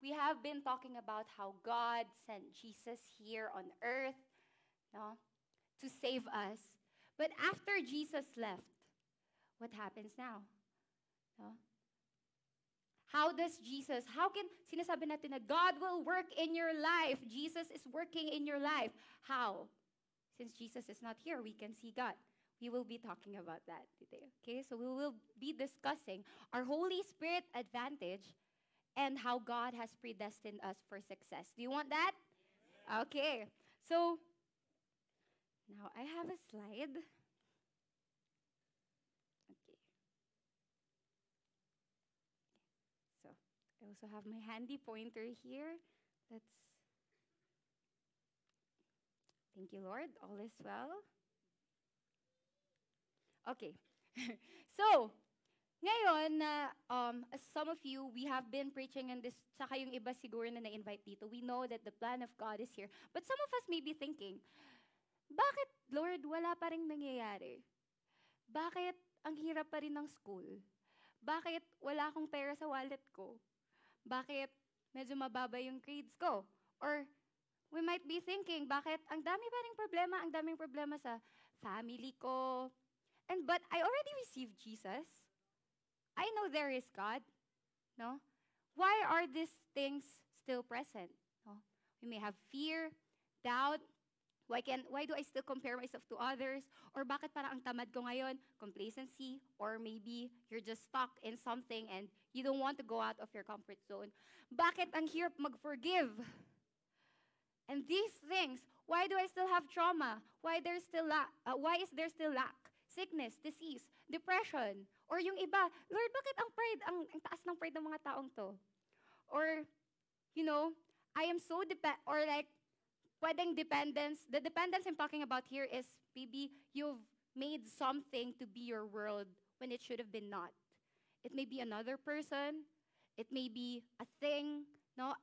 we have been talking about how God sent Jesus here on earth, no, to save us. But after Jesus left, what happens now? No? How can, sinasabi natin na God will work in your life. Jesus is working in your life. How? Since Jesus is not here, we can see God. We will be talking about that today. Okay, so we will be discussing our Holy Spirit advantage and how God has predestined us for success. Do you want that? Okay, so now I have a slide. Okay. So I also have my handy pointer here. Thank you, Lord. All is well. Okay. So, ngayon, as some of you, we have been preaching in this, saka yung iba siguro na na-invite dito, we know that the plan of God is here. But some of us may be thinking, bakit, Lord, wala pa rin nangyayari? Bakit ang hirap pa rin ng school? Bakit wala akong pera sa wallet ko? Bakit medyo mababa yung grades ko? Or we might be thinking, bakit ang daming problema sa family ko? But I already received Jesus. I know there is God. No? Why are these things still present? No? We may have fear, doubt. Why do I still compare myself to others? Or bakit parang ang tamad ko ngayon? Complacency. Or maybe you're just stuck in something and you don't want to go out of your comfort zone. Bakit ang hirap mag-forgive? And these things, why do I still have trauma? Why is there still lack? Sickness, disease, depression, or yung iba, Lord, bakit ang taas ng pride ng mga taong to? Or, I am so pwedeng dependence. The dependence I'm talking about here is maybe you've made something to be your world when it should have been not. It may be another person, it may be a thing,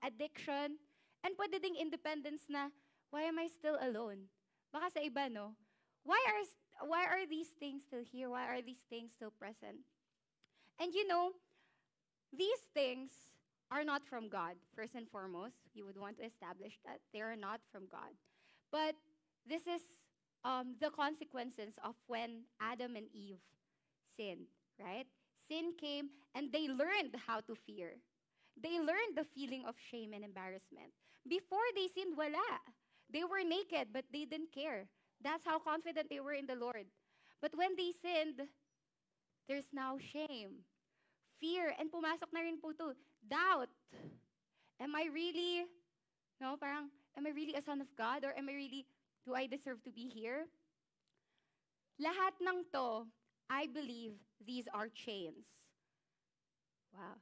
addiction, and pwede ding independence na, why am I still alone? Baka sa iba, no? Why are these things still here? Why are these things still present? And these things are not from God. First and foremost, we would want to establish that they are not from God. But this is the consequences of when Adam and Eve sinned, right? Sin came and they learned how to fear. They learned the feeling of shame and embarrassment. Before they sinned, wala. They were naked, but they didn't care. That's how confident they were in the Lord. But when they sinned, there's now shame, fear, and pumasok na rin po to, doubt. Am I really a son of God? Or do I deserve to be here? Lahat ng to, I believe these are chains. Wow.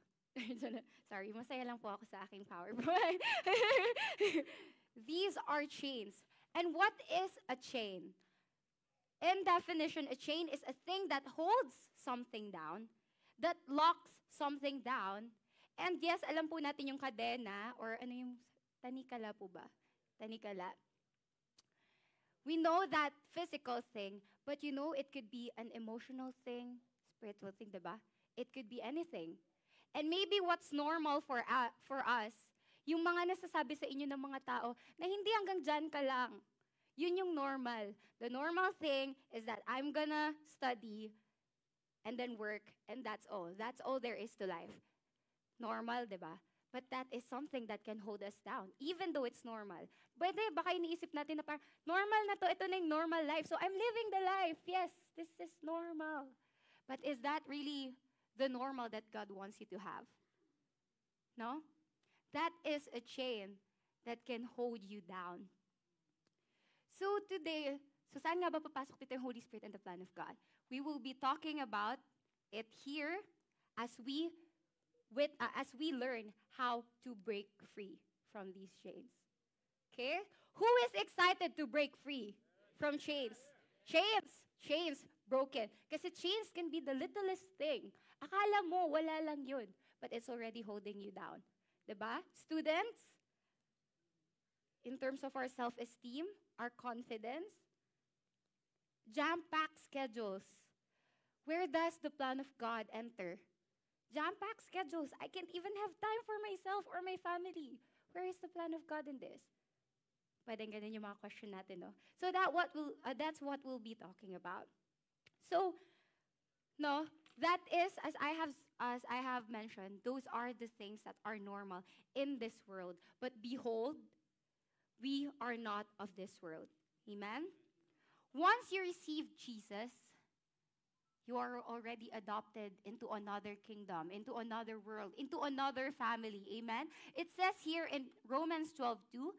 Sorry, masaya lang po ako sa aking PowerPoint. These are chains. And what is a chain? In definition, a chain is a thing that holds something down, that locks something down. And yes, alam po natin yung kadena, or tanikala po ba? Tanikala. We know that physical thing, but it could be an emotional thing, spiritual thing, diba? It could be anything. And maybe what's normal for us, yung mga nasasabi sa inyo ng mga tao na hindi hanggang dyan ka lang. Yun yung normal. The normal thing is that I'm gonna study and then work and that's all. That's all there is to life. Normal, di ba? But that is something that can hold us down, even though it's normal. But baka iniisip natin na parang, normal na to, ito na yung normal life. So I'm living the life. Yes, this is normal. But is that really the normal that God wants you to have? No? That is a chain that can hold you down. So today, saan nga ba papasok dito yung Holy Spirit and the plan of God? We will be talking about it here as we learn how to break free from these chains. Okay? Who is excited to break free from chains? Chains broken. Kasi chains can be the littlest thing. Akala mo, wala lang yun. But it's already holding you down. Diba? Students, in terms of our self-esteem, our confidence, jam-packed schedules. Where does the plan of God enter? Jam-packed schedules. I can't even have time for myself or my family. Where is the plan of God in this? Pwedeng ganun yung mga question natin, no? So that's what we'll be talking about. So, no, that is, as I have mentioned, those are the things that are normal in this world. But behold, we are not of this world. Amen? Once you receive Jesus, you are already adopted into another kingdom, into another world, into another family. Amen? It says here in Romans 12:2,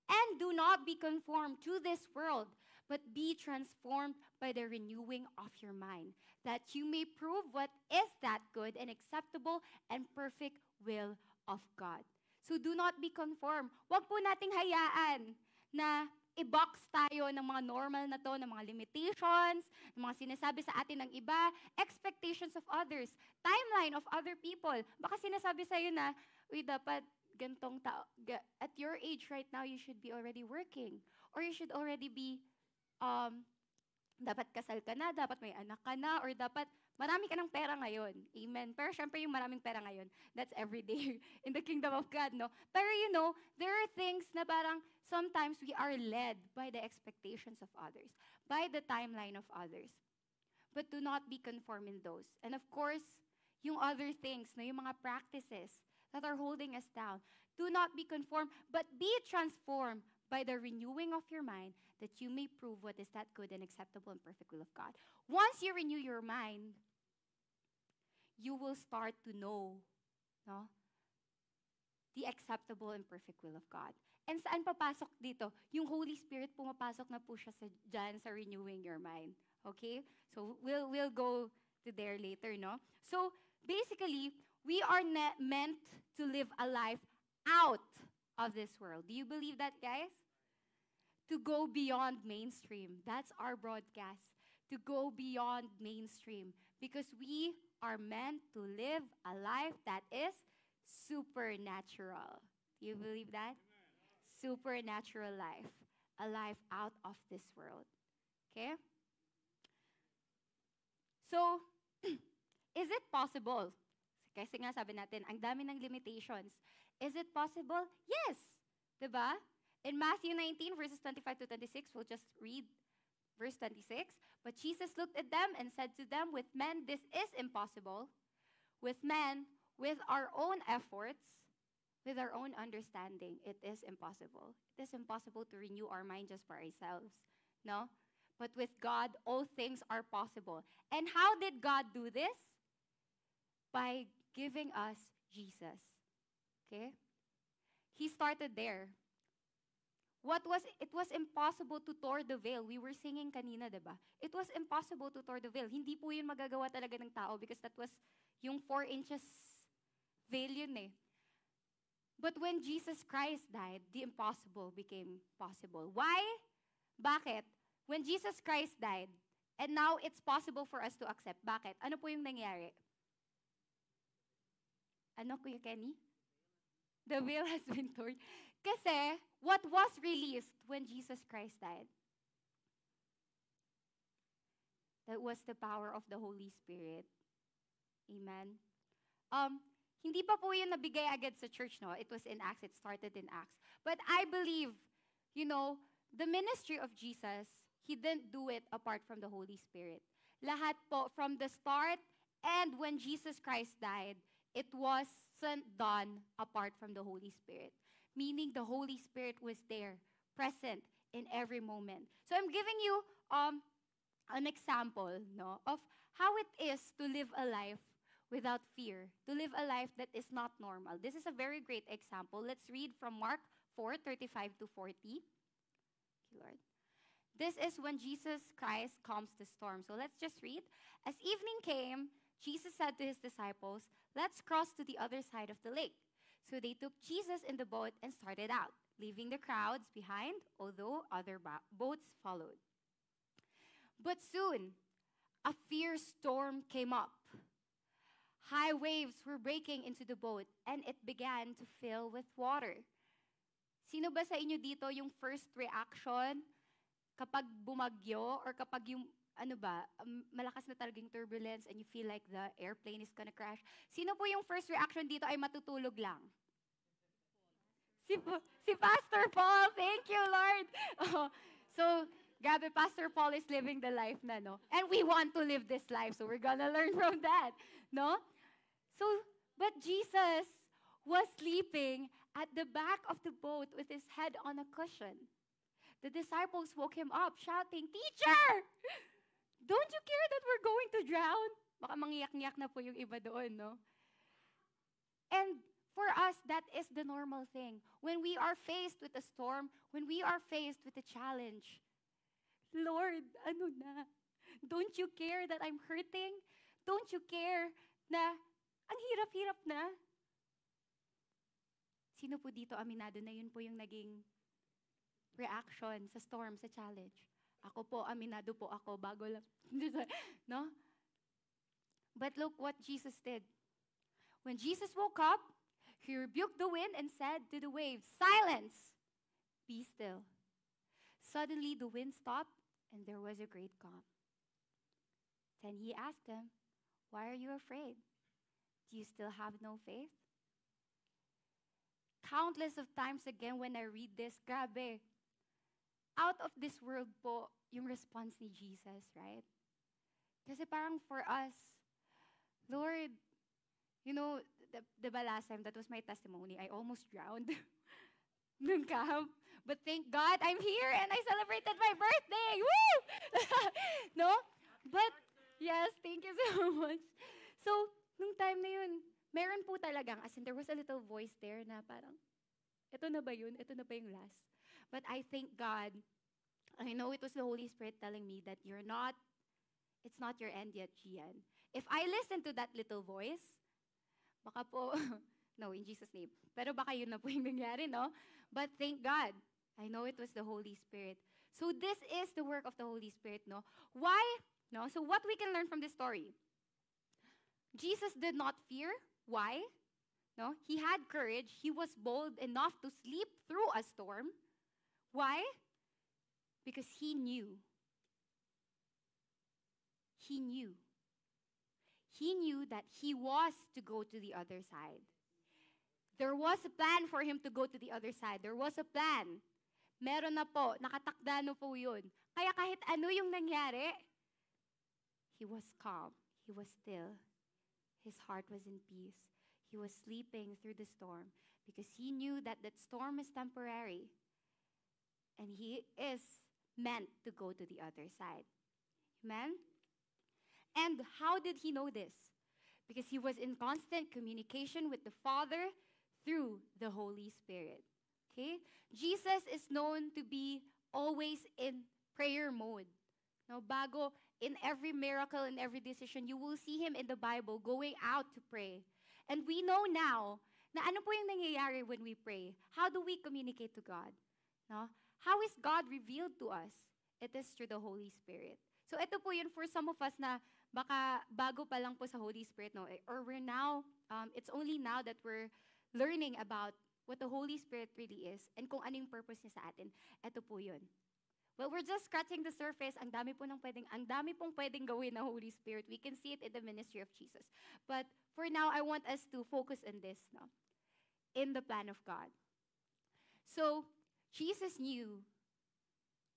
and do not be conformed to this world, but be transformed by the renewing of your mind, that you may prove what is that good and acceptable and perfect will of God. So do not be conformed. Huwag po nating hayaan na i-box tayo ng mga normal na to, ng mga limitations, ng mga sinasabi sa atin ng iba, expectations of others, timeline of other people. Baka sinasabi sa'yo na, uy, dapat gantong tao. At your age right now, you should be already working. Or you should already be, dapat kasal ka na, dapat may anak ka na, or dapat marami ka ng pera ngayon. Amen. Pero syempre yung maraming pera ngayon, that's every day in the kingdom of God, no? Pero there are things na parang sometimes we are led by the expectations of others, by the timeline of others. But do not be conformed in those. And of course, yung other things, no, yung mga practices that are holding us down, do not be conformed, but be transformed by the renewing of your mind, that you may prove what is that good and acceptable and perfect will of God. Once you renew your mind, you will start to know, no, the acceptable and perfect will of God. And saan papasok dito? Yung Holy Spirit pumapasok na po siya dyan sa renewing your mind. Okay? So we'll go to there later, no? So basically, we are meant to live a life out of this world. Do you believe that, guys? To go beyond mainstream. That's our broadcast. To go beyond mainstream. Because we are meant to live a life that is supernatural. Do you believe that? Supernatural life. A life out of this world. Okay? So, is it possible? Kasi nga sabi natin, ang dami ng limitations. Is it possible? Yes. Diba? In Matthew 19, verses 25 to 26, we'll just read verse 26. But Jesus looked at them and said to them, with men, this is impossible. With men, with our own efforts, with our own understanding, it is impossible. It is impossible to renew our mind just for ourselves. No? But with God, all things are possible. And how did God do this? By giving us Jesus. Okay? He started there. It was impossible to tear the veil. We were singing kanina, diba? It was impossible to tear the veil. Hindi po yun magagawa talaga ng tao because that was yung 4 inches veil yun eh. But when Jesus Christ died, the impossible became possible. Why? Bakit? When Jesus Christ died, and now it's possible for us to accept. Bakit? Ano po yung nangyari? Ano, Kuya Kenny? The veil has been torn. Kasi, what was released when Jesus Christ died? That was the power of the Holy Spirit. Amen. Hindi pa po yun nabigay agad sa church, no? It was in Acts. It started in Acts. But I believe, the ministry of Jesus, He didn't do it apart from the Holy Spirit. Lahat po, from the start and when Jesus Christ died, it wasn't done apart from the Holy Spirit. Meaning the Holy Spirit was there, present in every moment. So I'm giving you an example, no, of how it is to live a life without fear, to live a life that is not normal. This is a very great example. Let's read from Mark 4:35 to 40. Thank you, Lord. This is when Jesus Christ calms the storm. So let's just read. As evening came, Jesus said to his disciples, let's cross to the other side of the lake. So they took Jesus in the boat and started out, leaving the crowds behind, although other boats followed. But soon, a fierce storm came up. High waves were breaking into the boat, and it began to fill with water. Sino ba sa inyo dito yung first reaction kapag bumagyo or kapag yung ano ba, malakas na talagang turbulence and you feel like the airplane is gonna crash. Sino po yung first reaction dito ay matutulog lang? Si Pastor Paul. Thank you, Lord. Oh, so, grabe, Pastor Paul is living the life na, no? And we want to live this life, so we're gonna learn from that, no? So, but Jesus was sleeping at the back of the boat with his head on a cushion. The disciples woke him up, shouting, "Teacher! Don't you care that we're going to drown?" Baka mangyak-ngyak na po yung iba doon, no? And for us, that is the normal thing. When we are faced with a storm, when we are faced with a challenge, Lord, ano na? Don't you care that I'm hurting? Don't you care na ang hirap-hirap na? Sino po dito aminado na yun po yung naging reaction sa storm, sa challenge? Ako po, aminado po ako, bago lang. No? But look what Jesus did. When Jesus woke up, he rebuked the wind and said to the waves, "Silence, be still." Suddenly the wind stopped and there was a great calm. Then he asked them, "Why are you afraid? Do you still have no faith?" Countless of times again when I read this, grabe, out of this world po yung response ni Jesus, right? Kasi parang for us, Lord, you know, diba last time, that was my testimony, I almost drowned nung camp. But thank God, I'm here and I celebrated my birthday! Woo! No? But, yes, thank you so much. So, nung time na yun, meron po talagang, as in there was a little voice there na parang, ito na ba yun? Ito na ba yung last? But I thank God, I know it was the Holy Spirit telling me that it's not your end yet, Gian. If I listen to that little voice, baka po, no, in Jesus' name. Pero baka yun na po yung nangyari, no? But thank God, I know it was the Holy Spirit. So this is the work of the Holy Spirit, no? Why? No? So what we can learn from this story? Jesus did not fear. Why? No? He had courage. He was bold enough to sleep through a storm. Why? Because he knew. He knew. He knew that he was to go to the other side. There was a plan for him to go to the other side. There was a plan. Meron na po. Nakatakda na po yun. Kaya kahit ano yung nangyari, he was calm. He was still. His heart was in peace. He was sleeping through the storm because he knew that that storm is temporary. And he is meant to go to the other side. Amen? And how did he know this? Because he was in constant communication with the Father through the Holy Spirit. Okay? Jesus is known to be always in prayer mode. Now, bago, in every miracle, in every decision, you will see him in the Bible going out to pray. And we know now na ano po yung nangyayari when we pray. How do we communicate to God? No? How is God revealed to us? It is through the Holy Spirit. So ito po yun for some of us na baka bago pa lang po sa Holy Spirit, no? Or we're now, it's only now that we're learning about what the Holy Spirit really is and kung ano yung purpose niya sa atin. Ito po yun. Well, we're just scratching the surface. Ang dami pong pwedeng gawin ng Holy Spirit. We can see it in the ministry of Jesus. But for now, I want us to focus on this, no? In the plan of God. So, Jesus knew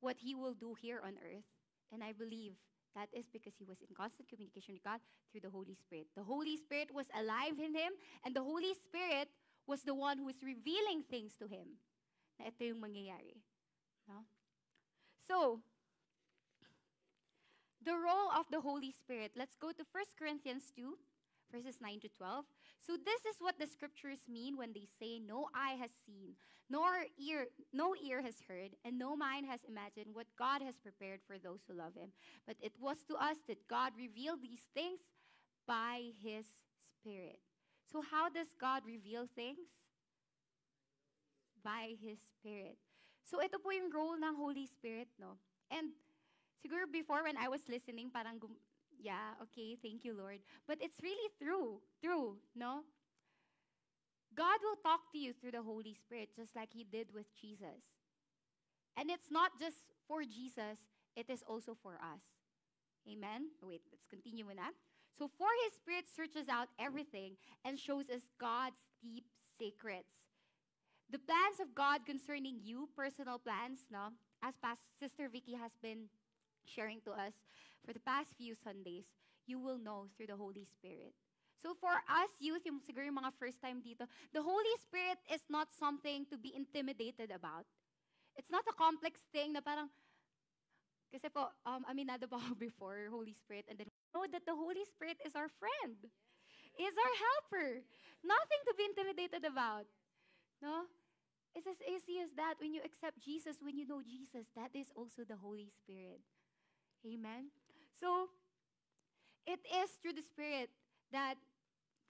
what he will do here on earth. And I believe that is because he was in constant communication with God through the Holy Spirit. The Holy Spirit was alive in him, and the Holy Spirit was the one who was revealing things to him. Na ito yung mangyayari. No? So, the role of the Holy Spirit. Let's go to 1 Corinthians 2, verses 9 to 12. So this is what the scriptures mean when they say, "No eye has seen, no ear has heard, and no mind has imagined what God has prepared for those who love him. But it was to us that God revealed these things by his Spirit." So how does God reveal things? By his Spirit. So ito po yung role ng Holy Spirit, no? And siguro before when I was listening, parang, yeah, okay, thank you, Lord. But it's really true, no? God will talk to you through the Holy Spirit just like he did with Jesus. And it's not just for Jesus, it is also for us. Amen? Oh, wait, let's continue with that. So, for His Spirit searches out everything and shows us God's deep secrets. The plans of God concerning you, personal plans, no? As Sister Vicky has been sharing to us for the past few Sundays, you will know through the Holy Spirit. So for us youth, yung siguro yung mga first time dito, the Holy Spirit is not something to be intimidated about. It's not a complex thing na parang, kasi po, aminado pa ako before, Holy Spirit, and then know that the Holy Spirit is our friend, is our helper. Nothing to be intimidated about. No? It's as easy as that. When you accept Jesus, when you know Jesus, that is also the Holy Spirit. Amen? So, it is through the Spirit that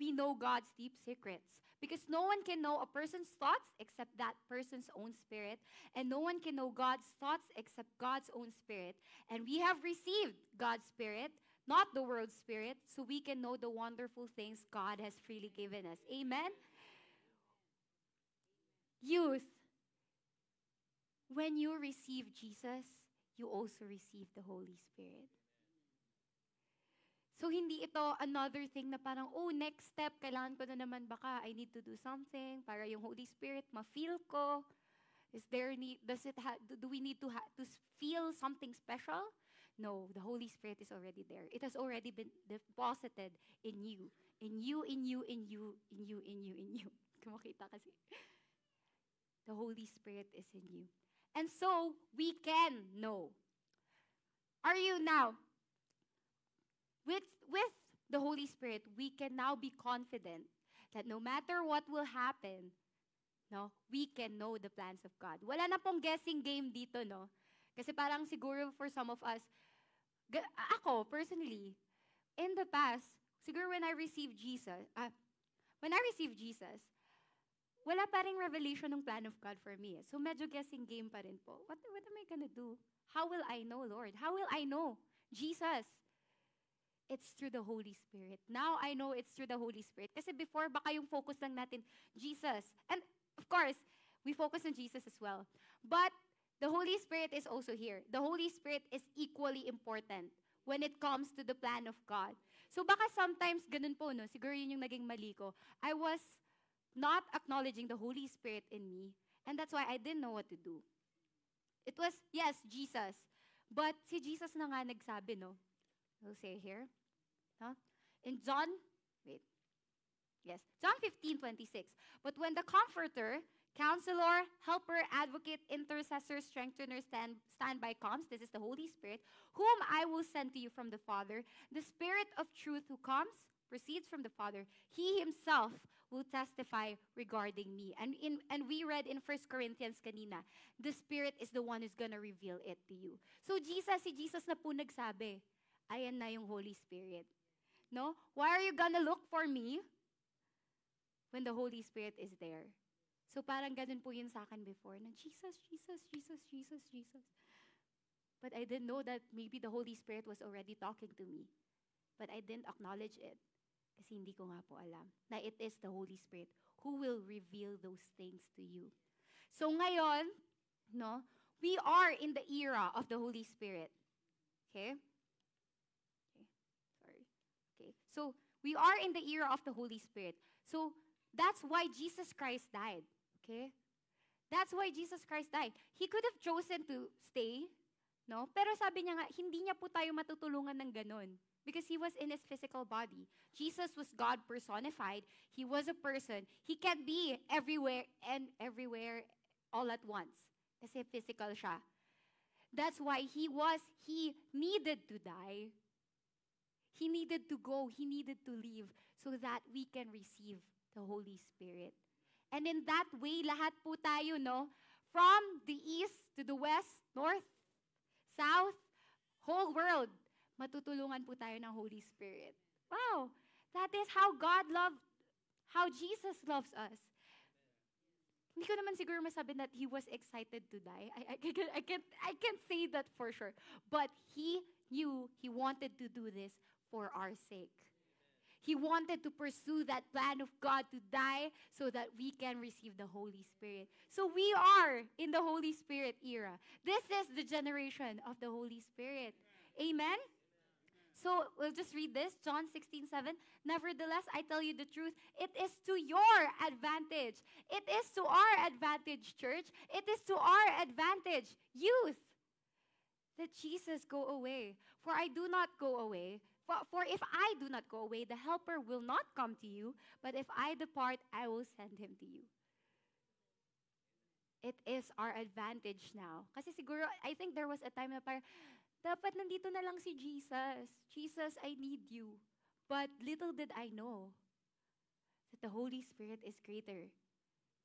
we know God's deep secrets. Because no one can know a person's thoughts except that person's own spirit. And no one can know God's thoughts except God's own spirit. And we have received God's Spirit, not the world's spirit, so we can know the wonderful things God has freely given us. Amen? Youth, when you receive Jesus, you also receive the Holy Spirit. So, hindi ito another thing na parang, oh, next step, kailangan ko na naman baka, I need to do something para yung Holy Spirit ma-feel ko. Is there need, do we need to feel something special? No, the Holy Spirit is already there. It has already been deposited in you. In you, in you, in you, in you, in you, in you. Kumakita kasi. The Holy Spirit is in you. And so, we can know. Are you now? With the Holy Spirit, we can now be confident that no matter what will happen, no, we can know the plans of God. Wala na pong guessing game dito, no? Kasi parang siguro for some of us, ako, personally, in the past, siguro when I received Jesus, wala pa ring revelation ng plan of God for me. So medyo guessing game pa rin po. What am I gonna do? How will I know, Lord? How will I know Jesus? It's through the Holy Spirit. Now I know it's through the Holy Spirit. Kasi before, baka yung focus lang natin, Jesus. And of course, we focus on Jesus as well. But the Holy Spirit is also here. The Holy Spirit is equally important when it comes to the plan of God. So baka sometimes ganun po, no? Siguro yun yung naging mali ko. I was not acknowledging the Holy Spirit in me. And that's why I didn't know what to do. It was, yes, Jesus. But si Jesus na nga nagsabi, no? We'll say here. Huh? In John 15:26. But when the Comforter, Counselor, Helper, Advocate, Intercessor, Strengthener, standby comes, this is the Holy Spirit, whom I will send to you from the Father, the Spirit of truth who comes, proceeds from the Father, He Himself will testify regarding me. And we read in 1 Corinthians kanina, the Spirit is the one who's gonna reveal it to you. So si Jesus na po nagsabi, ayan na yung Holy Spirit. No? Why are you gonna look for me when the Holy Spirit is there? So parang ganun po yun sa akin before, na Jesus. But I didn't know that maybe the Holy Spirit was already talking to me. But I didn't acknowledge it. Kasi hindi ko nga po alam na it is the Holy Spirit who will reveal those things to you. So ngayon, no, we are in the era of the Holy Spirit. Okay? Okay. So, we are in the era of the Holy Spirit. So, that's why Jesus Christ died. Okay? That's why Jesus Christ died. He could have chosen to stay, no? Pero sabi niya nga, hindi niya po tayo matutulungan ng ganun. Because He was in His physical body. Jesus was God personified. He was a person. He can't be everywhere all at once. Kasi physical siya. That's why He needed to die. He needed to go. He needed to leave so that we can receive the Holy Spirit. And in that way, lahat po tayo, no? From the east to the west, north, south, whole world, matutulungan po tayo ng Holy Spirit. Wow! That is how Jesus loves us. Hindi ko naman siguro masabi that He was excited to die. I can't say that for sure. But He knew He wanted to do this for our sake. He wanted to pursue that plan of God to die so that we can receive the Holy Spirit. So we are in the Holy Spirit era. This is the generation of the Holy Spirit. Amen? So we'll just read this, John 16:7. Nevertheless, I tell you the truth, it is to your advantage. It is to our advantage, church. It is to our advantage, youth, that Jesus go away. For I do not go away. For if I do not go away, the helper will not come to you. But if I depart, I will send him to you. It is our advantage now. Kasi siguro, I think there was a time na parang, dapat nandito na lang si Jesus. Jesus, I need you. But little did I know that the Holy Spirit is greater.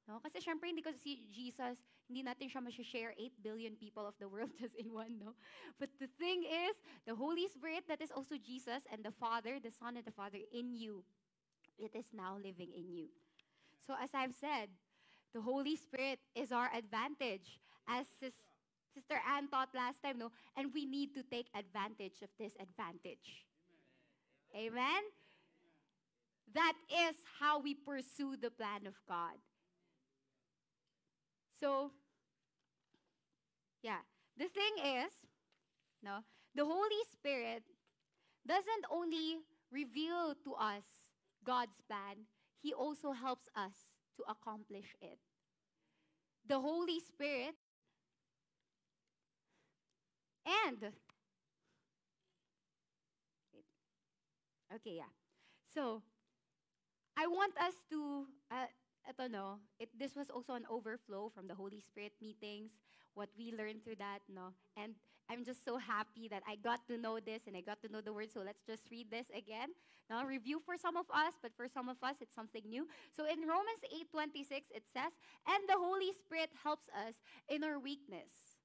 No? Kasi syempre, hindi ko si Jesus, hindi natin siya share 8 billion people of the world just in one, no? But the thing is, the Holy Spirit, that is also Jesus, and the Father, the Son and the Father in you, it is now living in you. So as I've said, the Holy Spirit is our advantage. As Sister Anne taught last time, no? And we need to take advantage of this advantage. Amen? Amen? That is how we pursue the plan of God. So, yeah. The thing is, no, the Holy Spirit doesn't only reveal to us God's plan, He also helps us to accomplish it. The Holy Spirit and okay, yeah. So, I want us to this was also an overflow from the Holy Spirit meetings, what we learned through that, no? And I'm just so happy that I got to know this and I got to know the word. So let's just read this again. Now, review for some of us, but for some of us, it's something new. So in Romans 8:26, it says, and the Holy Spirit helps us in our weakness,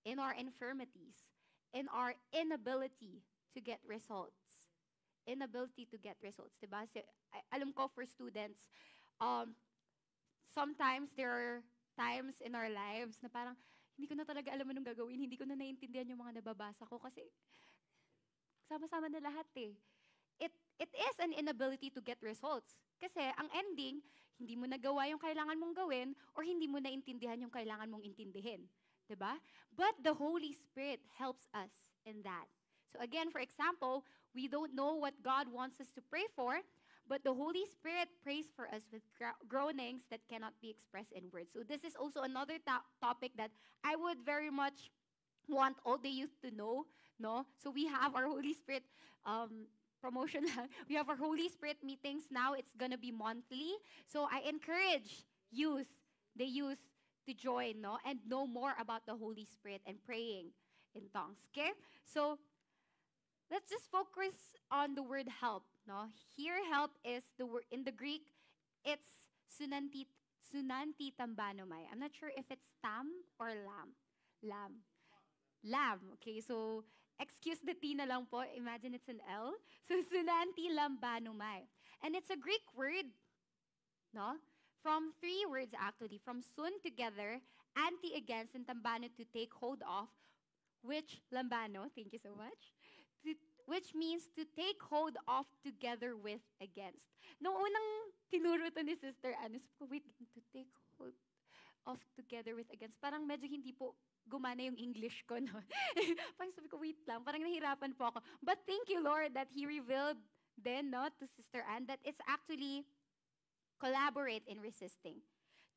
in our infirmities, in our inability to get results. Inability to get results, diba? So, alam ko for students, sometimes there are times in our lives na parang, hindi ko na talaga alam anong gagawin, hindi ko na naiintindihan yung mga nababasa ko kasi sama-sama na lahat eh. It is an inability to get results. Kasi ang ending, hindi mo nagawa yung kailangan mong gawin or hindi mo naintindihan yung kailangan mong intindihin. Diba? But the Holy Spirit helps us in that. So again, for example, we don't know what God wants us to pray for, but the Holy Spirit prays for us with groanings that cannot be expressed in words. So this is also another topic that I would very much want all the youth to know. No? So we have our Holy Spirit promotion. We have our Holy Spirit meetings now. It's going to be monthly. So I encourage the youth, to join, no? And know more about the Holy Spirit and praying in tongues. Okay? So let's just focus on the word help. No? Here, help is the word in the Greek. It's sunanti tambanomai. I'm not sure if it's tam or lam. Lam. Okay, so excuse the T na lang po. Imagine it's an L. So sunanti lambanomai, and it's a Greek word. No, from 3 words actually. From sun together, anti against, and tambano to take hold of, which lambano. Thank you so much. Which means to take hold of together with against. Noong unang tinuro to ni Sister Anne, wait, to take hold of together with against. Parang medyo hindi po gumana yung English ko, no? Parang sabi ko, wait lang, parang nahirapan po ako. But thank you, Lord, that He revealed then, no, to Sister Anne, that it's actually collaborate in resisting,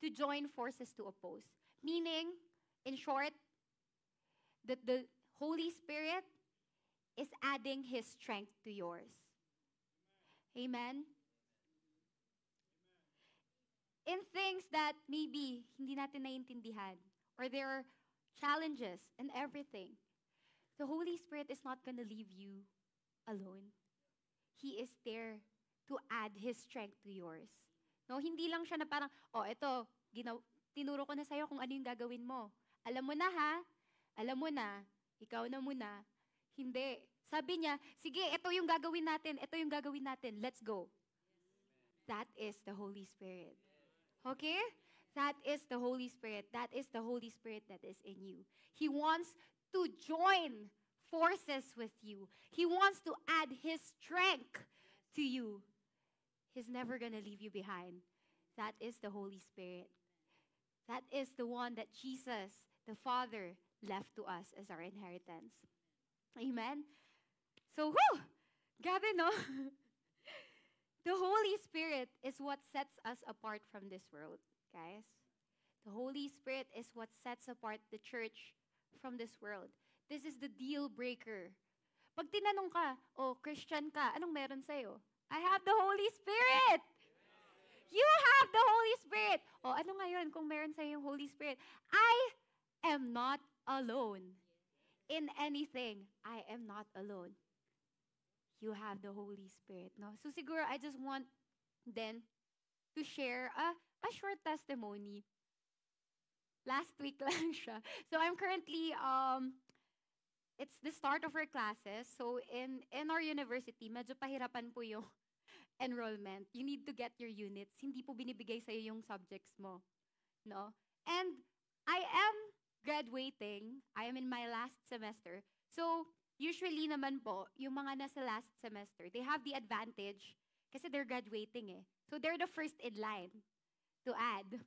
to join forces to oppose. Meaning, in short, that the Holy Spirit is adding His strength to yours. Amen? In things that maybe hindi natin naiintindihan, or there are challenges and everything, the Holy Spirit is not going to leave you alone. He is there to add His strength to yours. No, hindi lang siya na parang, ito, tinuro ko na sa'yo kung ano yung gagawin mo. Alam mo na ha? Alam mo na, ikaw na muna. Hindi. Sabi niya, sige, ito yung gagawin natin, let's go. That is the Holy Spirit. Okay? That is the Holy Spirit. That is the Holy Spirit that is in you. He wants to join forces with you. He wants to add His strength to you. He's never going to leave you behind. That is the Holy Spirit. That is the one that Jesus, the Father, left to us as our inheritance. Amen? So, whew! Grabe, no? The Holy Spirit is what sets us apart from this world, guys. The Holy Spirit is what sets apart the church from this world. This is the deal breaker. Pag tinanong ka, oh, Christian ka, anong meron sa'yo? I have the Holy Spirit! You have the Holy Spirit! O, ano ngayon kung meron sa'yo yung Holy Spirit? I am not alone. In anything, I am not alone. You have the Holy Spirit, no? So siguro, I just want then to share a short testimony. Last week lang siya. So I'm currently, it's the start of our classes. So in our university, medyo pahirapan po yung enrollment. You need to get your units. Hindi po binibigay sa'yo yung subjects mo. No? And I am graduating. I am in my last semester. So, usually naman po, yung mga nasa last semester, they have the advantage kasi they're graduating eh. So, they're the first in line to add.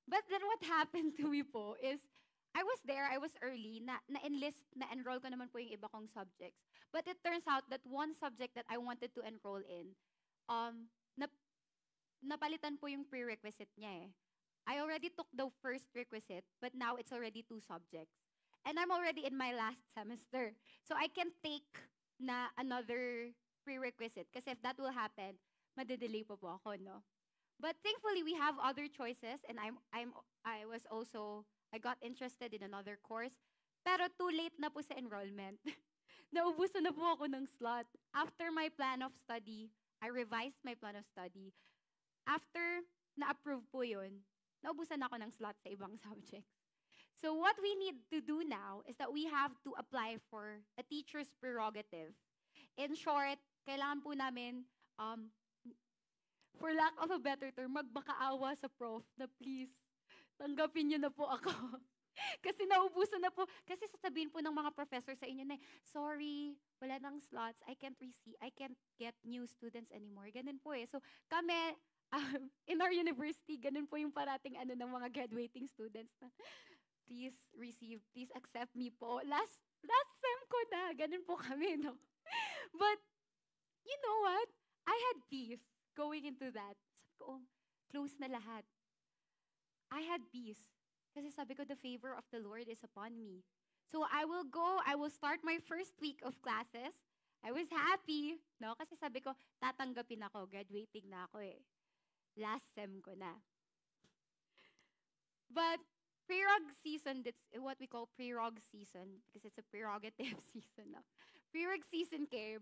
But then what happened to me po is, I was there, I was early, na-enlist, na-enroll ko naman po yung iba kong subjects. But it turns out that one subject that I wanted to enroll in, napalitan po yung prerequisite niya eh. I already took the first requisite, but now it's already 2 subjects. And I'm already in my last semester. So I can take na another prerequisite. Kasi if that will happen, madedelay po ako, no? But thankfully, we have other choices. And I got interested in another course. Pero too late na po sa enrollment. Naubusan na po ako ng slot. After my plan of study, I revised my plan of study. After na-approve po yun, naubusan ako ng slot sa ibang subjects. So what we need to do now is that we have to apply for a teacher's prerogative. In short, kailangan po namin, for lack of a better term, magbakaawa sa prof na please, tanggapin niyo na po ako. Kasi naubusan na po. Kasi sasabihin po ng mga professor sa inyo na, sorry, wala nang slots. I can't get new students anymore. Ganun po eh. So kami, in our university, ganun po yung parating ng mga graduating students na, please accept me po. Last sem ko na. Ganun po kami, no? But, you know what? I had peace going into that. Sabi ko, close na lahat. I had peace. Kasi sabi ko, the favor of the Lord is upon me. So I will start my first week of classes. I was happy, no? Kasi sabi ko, tatanggapin ako, graduating na ako eh. Last sem ko na. But prerog season, that's what we call prerog season because it's a prerogative season now. Prerog season came,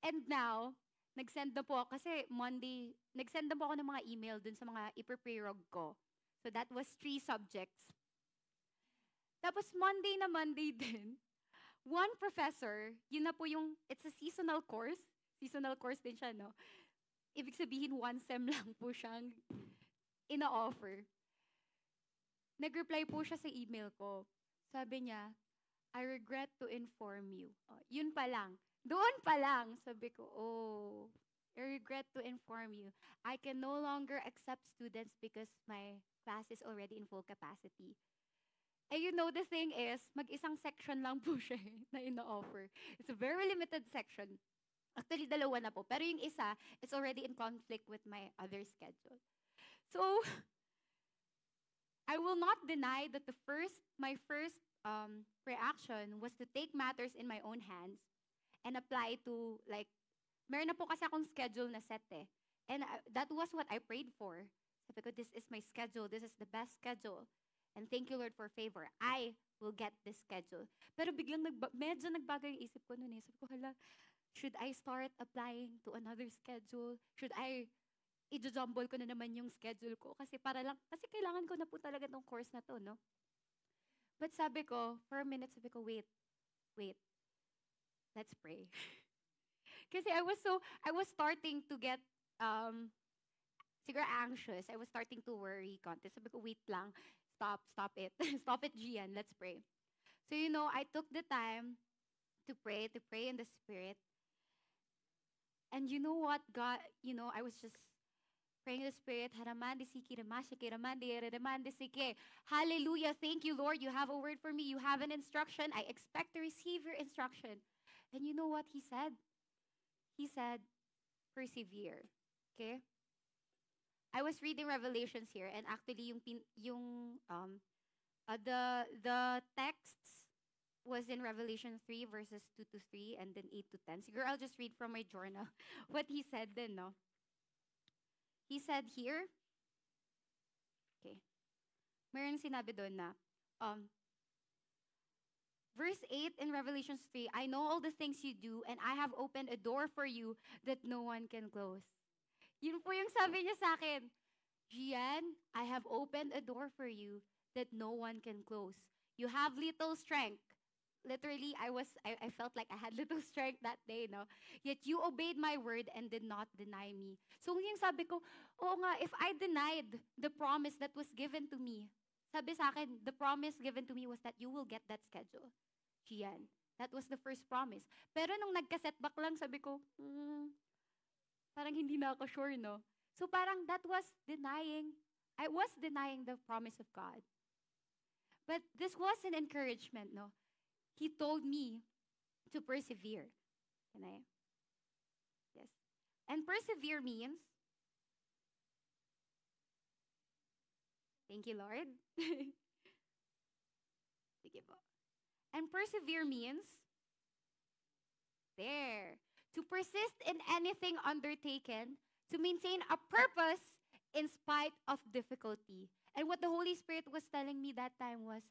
and now, nag-send na po ako kasi Monday, nag-send na po ako ng mga email dun sa mga iper-prerog ko. So that was 3 subjects. Tapos Monday din, one professor, yun na po yung, it's a seasonal course. Seasonal course din siya, no? Ibig sabihin, 1 sem lang po siyang ina-offer. Nag-reply po siya sa email ko. Sabi niya, I regret to inform you. Oh, yun pa lang. Doon pa lang. Sabi ko, oh, I regret to inform you. I can no longer accept students because my class is already in full capacity. And you know, the thing is, mag-isang section lang po siya na ina-offer. It's a very limited section. Actually, 2 na po. Pero yung isa, it's already in conflict with my other schedule. So, I will not deny that my first reaction was to take matters in my own hands and apply to, like, meron na po kasi akong schedule na set eh. And that was what I prayed for. Sabi ko, this is my schedule. This is the best schedule. And thank you, Lord, for favor. I will get this schedule. Pero biglang medyo nagbago yung isip ko noon eh. Sabi ko, hala, should I start applying to another schedule? Should I i-jumble ko na naman yung schedule ko? Kasi kailangan ko na po talaga tong course na to, no? But sabi ko, for a minute, sabi ko, wait. Let's pray. Kasi I was starting to get, siguro anxious. I was starting to worry. Sabi ko, wait lang. Stop it. Stop it, Gian. Let's pray. So, you know, I took the time to pray in the Spirit. And you know what, God, you know, I was just praying in the Spirit. Hallelujah. Thank you, Lord. You have a word for me. You have an instruction. I expect to receive your instruction. And you know what he said? He said, persevere. Okay? I was reading Revelations here, and actually the texts was in Revelation 3 verses 2 to 3 and then 8 to 10. Siguro I'll just read from my journal what he said then, no? He said here, okay, meron sinabi doon na, um, verse 8 in Revelation 3, I know all the things you do, and I have opened a door for you that no one can close. Yun po yung sabi niya sa akin, Gian, I have opened a door for you that no one can close. You have little strength. Literally, I felt like I had little strength that day, no? Yet you obeyed my word and did not deny me. So yung sabi ko, oo nga, if I denied the promise that was given to me, sabi sa akin, the promise given to me was that you will get that schedule. Gian. That was the first promise. Pero nung nagka-setback lang, sabi ko, parang hindi na ako sure, no? So parang that was I was denying the promise of God. But this was an encouragement, no? He told me to persevere. Can I? Yes. And persevere means, thank you, Lord. Sige po. And persevere means, there, to persist in anything undertaken, to maintain a purpose in spite of difficulty. And what the Holy Spirit was telling me that time was,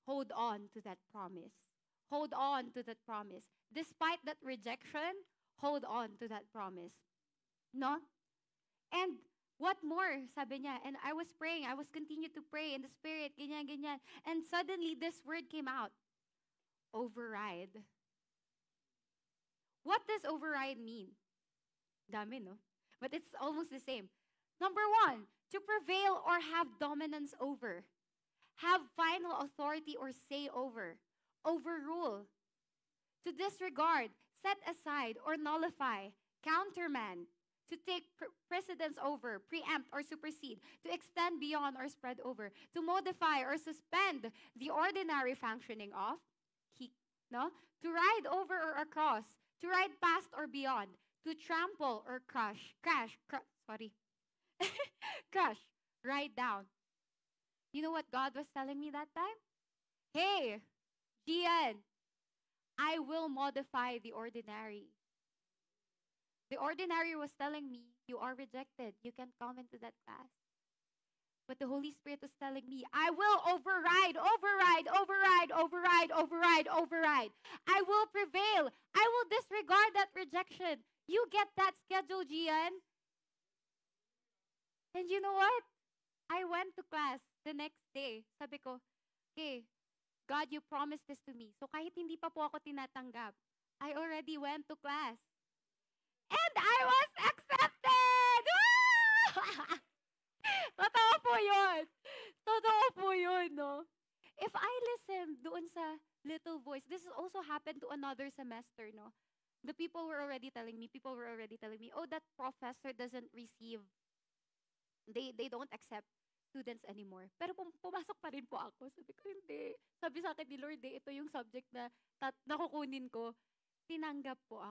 hold on to that promise. Hold on to that promise. Despite that rejection, hold on to that promise. No? And what more? Sabi niya. And I was praying. I was continued to pray in the Spirit. Ganyan, ganyan. And suddenly, this word came out. Override. What does override mean? Dami, no? But it's almost the same. Number one, to prevail or have dominance over. Have final authority or say over. Overrule. To disregard, set aside, or nullify. Countermand. To take precedence over, preempt, or supersede. To extend beyond or spread over. To modify or suspend the ordinary functioning of. No? To ride over or across. To ride past or beyond. To trample or crush. Crash. Ride down. You know what God was telling me that time? Hey, Gian, I will modify the ordinary. The ordinary was telling me, you are rejected. You can't come into that class. But the Holy Spirit was telling me, I will override. I will prevail. I will disregard that rejection. You get that schedule, Gian. And you know what? I went to class the next day. Sabi ko, okay, God, you promised this to me. So kahit hindi pa po ako tinatanggap, I already went to class. And I was accepted! Totoo po yun. Totoo po yun, no? If I listen doon sa little voice, this has also happened to another semester, no? The people were already telling me, oh, that professor doesn't receive, they don't accept students anymore. Pero pumasok pa rin po ako. Sabi ko, hindi. Sabi sa akin ni Lord, ito yung subject na nakukunin ko. Tinanggap po ako.